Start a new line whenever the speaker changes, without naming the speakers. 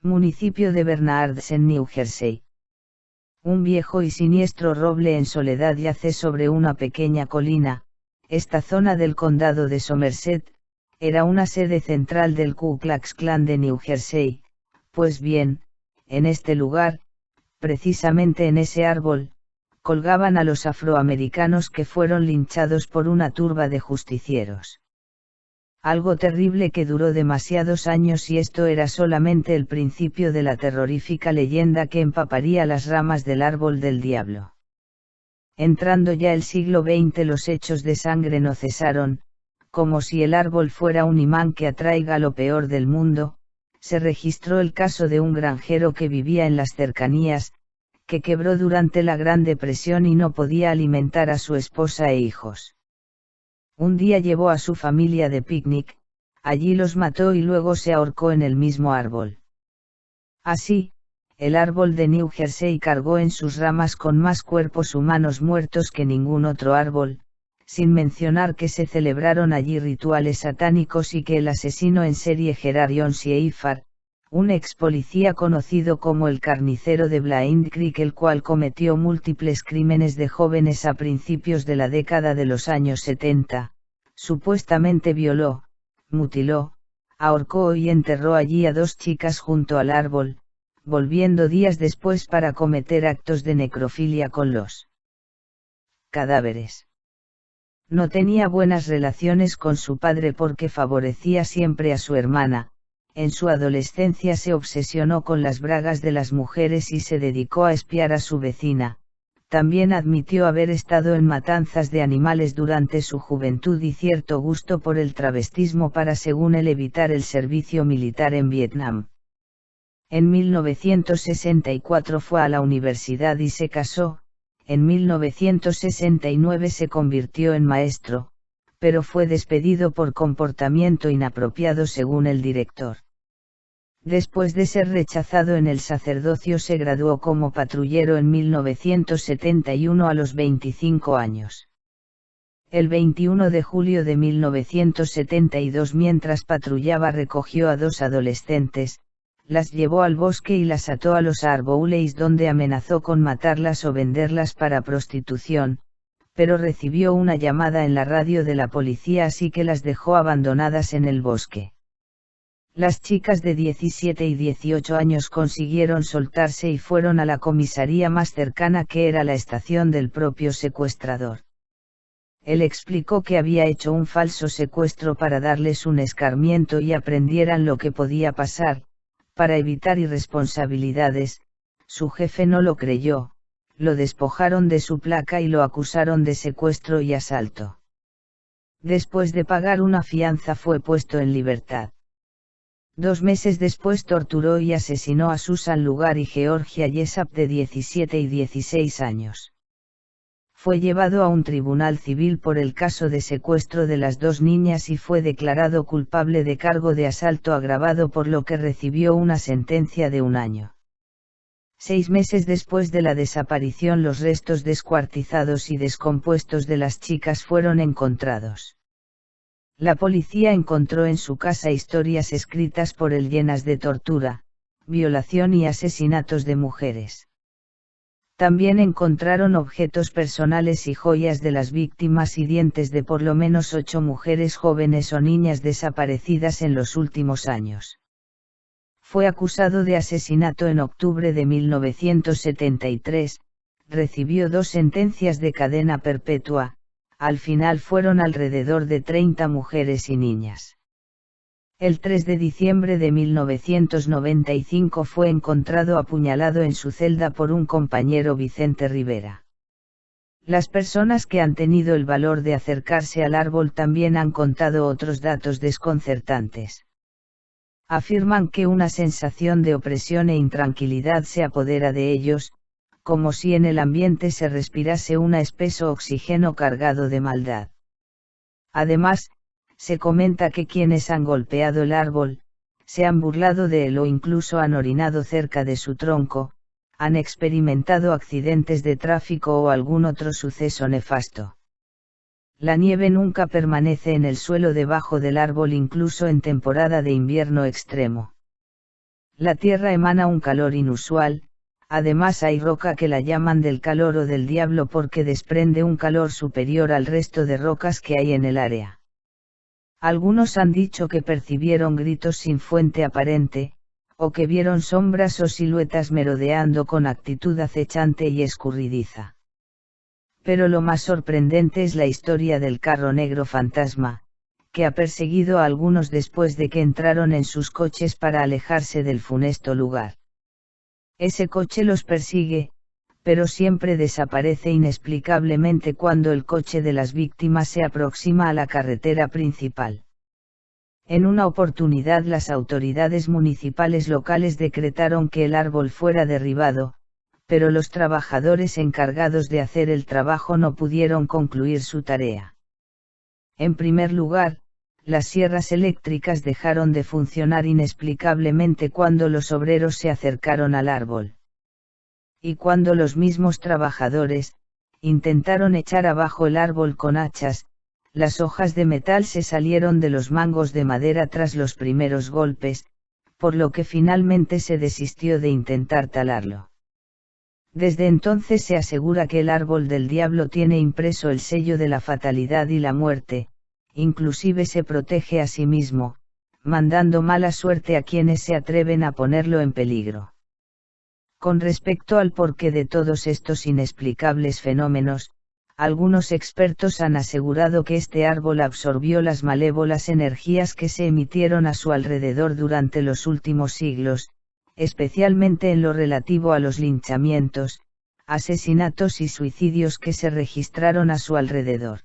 municipio de Bernards en New Jersey. Un viejo y siniestro roble en soledad yace sobre una pequeña colina. Esta zona del condado de Somerset era una sede central del Ku Klux Klan de New Jersey. Pues bien, en este lugar, precisamente en ese árbol, colgaban a los afroamericanos que fueron linchados por una turba de justicieros. Algo terrible que duró demasiados años, y esto era solamente el principio de la terrorífica leyenda que empaparía las ramas del árbol del diablo. Entrando ya el siglo XX, los hechos de sangre no cesaron. Como si el árbol fuera un imán que atraiga lo peor del mundo, se registró el caso de un granjero que vivía en las cercanías, que quebró durante la Gran Depresión y no podía alimentar a su esposa e hijos. Un día llevó a su familia de picnic, allí los mató y luego se ahorcó en el mismo árbol. Así, el árbol de New Jersey cargó en sus ramas con más cuerpos humanos muertos que ningún otro árbol, sin mencionar que se celebraron allí rituales satánicos y que el asesino en serie Gerard John Schaefer, un ex policía conocido como el carnicero de Blind Creek, el cual cometió múltiples crímenes de jóvenes a principios de la década de los años 70, supuestamente violó, mutiló, ahorcó y enterró allí a 2 chicas junto al árbol, volviendo días después para cometer actos de necrofilia con los cadáveres. No tenía buenas relaciones con su padre porque favorecía siempre a su hermana. En su adolescencia se obsesionó con las bragas de las mujeres y se dedicó a espiar a su vecina. También admitió haber estado en matanzas de animales durante su juventud y cierto gusto por el travestismo para, según él, evitar el servicio militar en Vietnam. En 1964 fue a la universidad y se casó. En 1969 se convirtió en maestro, pero fue despedido por comportamiento inapropiado según el director. Después de ser rechazado en el sacerdocio, se graduó como patrullero en 1971 a los 25 años. El 21 de julio de 1972, mientras patrullaba, recogió a 2 adolescentes, las llevó al bosque y las ató a los árboles, donde amenazó con matarlas o venderlas para prostitución, pero recibió una llamada en la radio de la policía, así que las dejó abandonadas en el bosque. Las chicas de 17 y 18 años consiguieron soltarse y fueron a la comisaría más cercana, que era la estación del propio secuestrador. Él explicó que había hecho un falso secuestro para darles un escarmiento y aprendieran lo que podía pasar, para evitar irresponsabilidades. Su jefe no lo creyó, lo despojaron de su placa y lo acusaron de secuestro y asalto. Después de pagar una fianza fue puesto en libertad. 2 meses después torturó y asesinó a Susan Lugar y Georgia Jessup, de 17 y 16 años. Fue llevado a un tribunal civil por el caso de secuestro de las 2 niñas y fue declarado culpable de cargo de asalto agravado, por lo que recibió una sentencia de 1 año. 6 meses después de la desaparición, los restos descuartizados y descompuestos de las chicas fueron encontrados. La policía encontró en su casa historias escritas por él llenas de tortura, violación y asesinatos de mujeres. También encontraron objetos personales y joyas de las víctimas y dientes de por lo menos 8 mujeres jóvenes o niñas desaparecidas en los últimos años. Fue acusado de asesinato en octubre de 1973, recibió 2 sentencias de cadena perpetua. Al final fueron alrededor de 30 mujeres y niñas. El 3 de diciembre de 1995 fue encontrado apuñalado en su celda por un compañero, Vicente Rivera. Las personas que han tenido el valor de acercarse al árbol también han contado otros datos desconcertantes. Afirman que una sensación de opresión e intranquilidad se apodera de ellos, como si en el ambiente se respirase un espeso oxígeno cargado de maldad. Además, se comenta que quienes han golpeado el árbol, se han burlado de él o incluso han orinado cerca de su tronco, han experimentado accidentes de tráfico o algún otro suceso nefasto. La nieve nunca permanece en el suelo debajo del árbol, incluso en temporada de invierno extremo. La tierra emana un calor inusual, además hay roca que la llaman del calor o del diablo porque desprende un calor superior al resto de rocas que hay en el área. Algunos han dicho que percibieron gritos sin fuente aparente, o que vieron sombras o siluetas merodeando con actitud acechante y escurridiza. Pero lo más sorprendente es la historia del carro negro fantasma, que ha perseguido a algunos después de que entraron en sus coches para alejarse del funesto lugar. Ese coche los persigue, pero siempre desaparece inexplicablemente cuando el coche de las víctimas se aproxima a la carretera principal. En una oportunidad las autoridades municipales locales decretaron que el árbol fuera derribado, pero los trabajadores encargados de hacer el trabajo no pudieron concluir su tarea. En primer lugar, las sierras eléctricas dejaron de funcionar inexplicablemente cuando los obreros se acercaron al árbol. Y cuando los mismos trabajadores intentaron echar abajo el árbol con hachas, las hojas de metal se salieron de los mangos de madera tras los primeros golpes, por lo que finalmente se desistió de intentar talarlo. Desde entonces se asegura que el árbol del diablo tiene impreso el sello de la fatalidad y la muerte, inclusive se protege a sí mismo, mandando mala suerte a quienes se atreven a ponerlo en peligro. Con respecto al porqué de todos estos inexplicables fenómenos, algunos expertos han asegurado que este árbol absorbió las malévolas energías que se emitieron a su alrededor durante los últimos siglos, especialmente en lo relativo a los linchamientos, asesinatos y suicidios que se registraron a su alrededor.